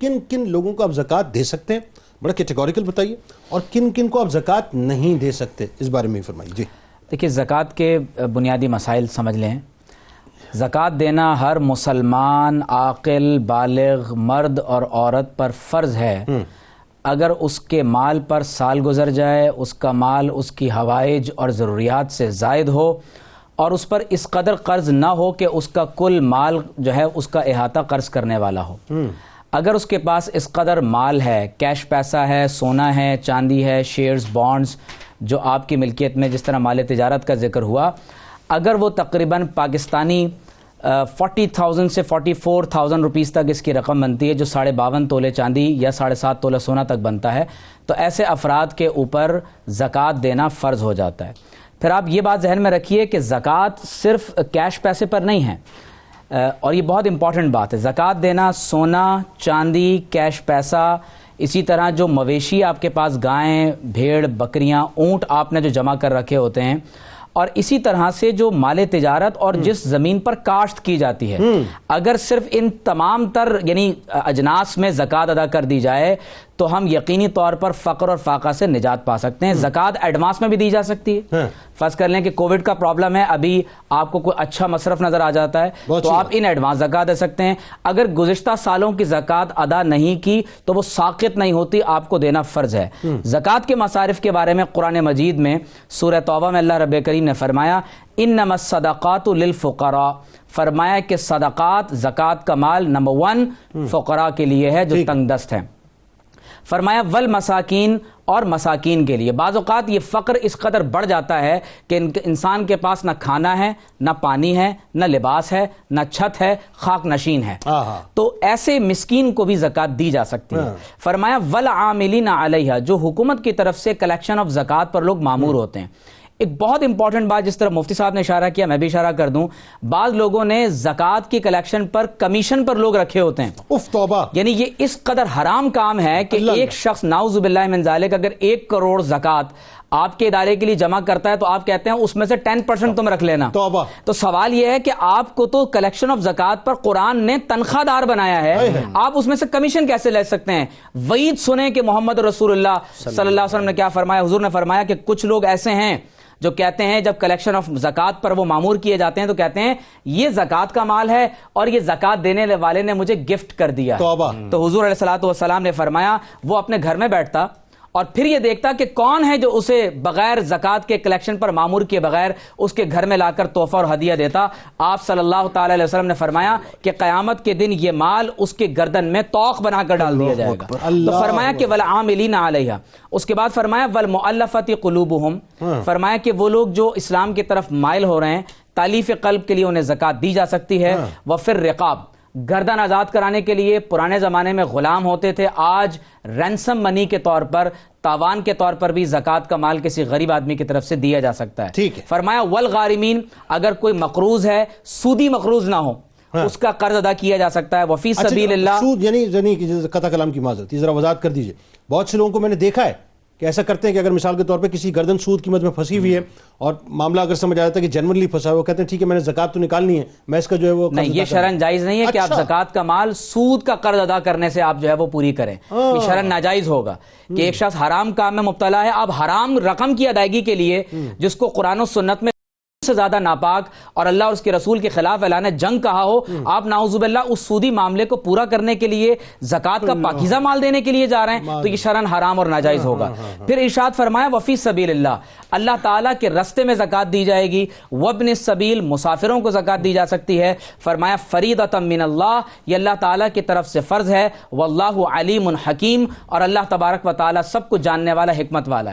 کن کن لوگوں کو آپ زکوٰۃ دے سکتے ہیں، بڑا کیٹیگوریکل بتائیے، اور کن کن کو آپ زکوٰۃ نہیں دے سکتے، اس بارے میں فرمائیے۔ جی دیکھیے، زکوٰۃ کے بنیادی مسائل سمجھ لیں۔ زکوٰۃ دینا ہر مسلمان عاقل بالغ مرد اور عورت پر فرض ہے۔ اگر اس کے مال پر سال گزر جائے، اس کا مال اس کی حوائج اور ضروریات سے زائد ہو اور اس پر اس قدر قرض نہ ہو کہ اس کا کل مال جو ہے اس کا احاطہ قرض کرنے والا ہو، اگر اس کے پاس اس قدر مال ہے، کیش پیسہ ہے، سونا ہے، چاندی ہے، شیئرز، بانڈز جو آپ کی ملکیت میں جس طرح مال تجارت کا ذکر ہوا، اگر وہ تقریباً پاکستانی 40,000 سے 44,000 روپیز تک اس کی رقم بنتی ہے، جو 52.5 تولے چاندی یا 7.5 تولہ سونا تک بنتا ہے، تو ایسے افراد کے اوپر زکوٰۃ دینا فرض ہو جاتا ہے۔ پھر آپ یہ بات ذہن میں رکھیے کہ زکوٰۃ صرف کیش پیسے پر نہیں ہے، اور یہ بہت امپورٹنٹ بات ہے۔ زکوٰۃ دینا سونا، چاندی، کیش پیسہ، اسی طرح جو مویشی آپ کے پاس گائیں، بھیڑ، بکریاں، اونٹ آپ نے جو جمع کر رکھے ہوتے ہیں، اور اسی طرح سے جو مال تجارت اور جس زمین پر کاشت کی جاتی ہے، اگر صرف ان تمام تر یعنی اجناس میں زکوٰۃ ادا کر دی جائے تو ہم یقینی طور پر فقر اور فاقہ سے نجات پا سکتے ہیں۔ زکوٰۃ ایڈوانس میں بھی دی جا سکتی ہے۔ فرض کر لیں کہ کووڈ کا پرابلم ہے، ابھی آپ کو کوئی اچھا مصرف نظر آ جاتا ہے تو آپ ان ایڈوانس زکوٰۃ دے سکتے ہیں۔ اگر گزشتہ سالوں کی زکوٰۃ ادا نہیں کی تو وہ ساقط نہیں ہوتی، آپ کو دینا فرض ہے۔ زکوٰۃ کے مصارف کے بارے میں قرآن مجید میں سورہ توبہ میں اللہ رب کریم نے فرمایا انما الصدقات للفقراء، فرمایا کہ صدقات، زکوٰۃ کا مال نمبر 1 فقراء کے لیے ہے جو تنگ دست ہیں۔ فرمایا والمساکین، اور مساکین کے لیے۔ بعض اوقات یہ فقر اس قدر بڑھ جاتا ہے کہ انسان کے پاس نہ کھانا ہے، نہ پانی ہے، نہ لباس ہے، نہ چھت ہے، خاک نشین ہے، تو ایسے مسکین کو بھی زکوٰۃ دی جا سکتی ہے۔ فرمایا والعاملین علیہا، جو حکومت کی طرف سے کلیکشن آف زکوٰۃ پر لوگ مامور ہوتے ہیں۔ ایک بہت امپورٹنٹ بات جس طرح مفتی صاحب نے اشارہ کیا، میں بھی اشارہ کر دوں، بعض لوگوں نے زکوٰۃ کی کلیکشن پر کمیشن پر لوگ رکھے ہوتے ہیں۔ اف توبہ! یعنی یہ اس قدر حرام کام ہے کہ ایک شخص نعوذ باللہ من ذالک اگر 1 کروڑ زکوٰۃ آپ کے ادارے کے لیے جمع کرتا ہے تو آپ کہتے ہیں اس میں سے 10% تم رکھ لینا۔ تو سوال یہ ہے کہ آپ کو تو کلیکشن آف زکوٰۃ پر قرآن نے تنخواہ دار بنایا ہے، آپ اس میں سے کمیشن کیسے لے سکتے ہیں؟ وعید سنیں کہ محمد رسول اللہ صلی اللہ علیہ وسلم نے کیا فرمایا۔ حضور نے فرمایا کہ کچھ لوگ ایسے ہیں جو کہتے ہیں جب کلیکشن آف زکوٰۃ پر وہ مامور کیے جاتے ہیں تو کہتے ہیں یہ زکوٰۃ کا مال ہے اور یہ زکوٰۃ دینے والے نے مجھے گفٹ کر دیا۔ تو حضور علیہ الصلوۃ والسلام نے فرمایا وہ اپنے گھر میں بیٹھتا اور پھر یہ دیکھتا کہ کون ہے جو اسے بغیر زکوٰۃ کے کلیکشن پر مامور کیے بغیر اس کے گھر میں لا کر تحفہ اور ہدیہ دیتا۔ آپ صلی اللہ تعالی علیہ وسلم نے فرمایا کہ قیامت کے دن یہ مال اس کے گردن میں طوق بنا کر ڈال دیا جائے گا۔ تو فرمایا کہ والعاملین علیہا، اس کے بعد فرمایا والمؤلفۃ قلوبہم، فرمایا کہ وہ لوگ جو اسلام کی طرف مائل ہو رہے ہیں، تالیف قلب کے لیے انہیں زکوٰۃ دی جا سکتی ہے۔ وفی الرقاب، گردن آزاد کرانے کے لیے پرانے زمانے میں غلام ہوتے تھے، آج رینسم منی کے طور پر، تاوان کے طور پر بھی زکوٰۃ کا مال کسی غریب آدمی کی طرف سے دیا جا سکتا ہے۔ فرمایا والغارمین، اگر کوئی مقروض ہے، سودی مقروض نہ ہو، اس کا قرض ادا کیا جا سکتا ہے۔ وفی سبیل اللہ، سود یعنی قطع کلام کی معذرت، ذرا وضاحت کر دیجئے۔ بہت سے لوگوں کو میں نے دیکھا ہے کہ ایسا کرتے ہیں کہ اگر مثال کے طور پہ کسی گردن سود قیمت میں پھنسی ہوئی ہے اور معاملہ اگر سمجھ آتا ہے کہ جنرلی پھنسا ہے، وہ کہتے ہیں ٹھیک ہے میں نے زکوٰۃ تو نکالنی ہے، میں اس کا جو ہے وہ نہیں، یہ شرعاً جائز نہیں ہے کہ آپ زکوٰۃ کا مال سود کا قرض ادا کرنے سے آپ جو ہے وہ پوری کریں۔ یہ شرعاً ناجائز ہوگا کہ ایک شخص حرام کام میں مبتلا ہے، آپ حرام رقم کی ادائیگی کے لیے جس کو قرآن و سنت میں سے زیادہ ناپاک اور اللہ اور اس کے رسول کے خلاف اعلان جنگ کہا ہو، آپ نعوذ باللہ اس سودی معاملے کو پورا کرنے کے لیے زکوٰۃ کا پاکیزہ مال دینے کے لیے جا رہے ہیں، تو یہ شرعاً حرام اور ناجائز ہوگا۔ پھر ارشاد فرمایا وفی سبیل اللہ، اللہ تعالیٰ کے رستے میں زکوٰۃ دی جائے گی۔ وابن السبیل، مسافروں کو زکوٰۃ دی جا سکتی ہے۔ فرمایا فریضۃ من اللہ، یہ اللہ تعالیٰ کی طرف سے فرض ہے۔ واللہ علیم حکیم، اور اللہ تبارک و تعالیٰ سب کو جاننے والا، حکمت والا ہے۔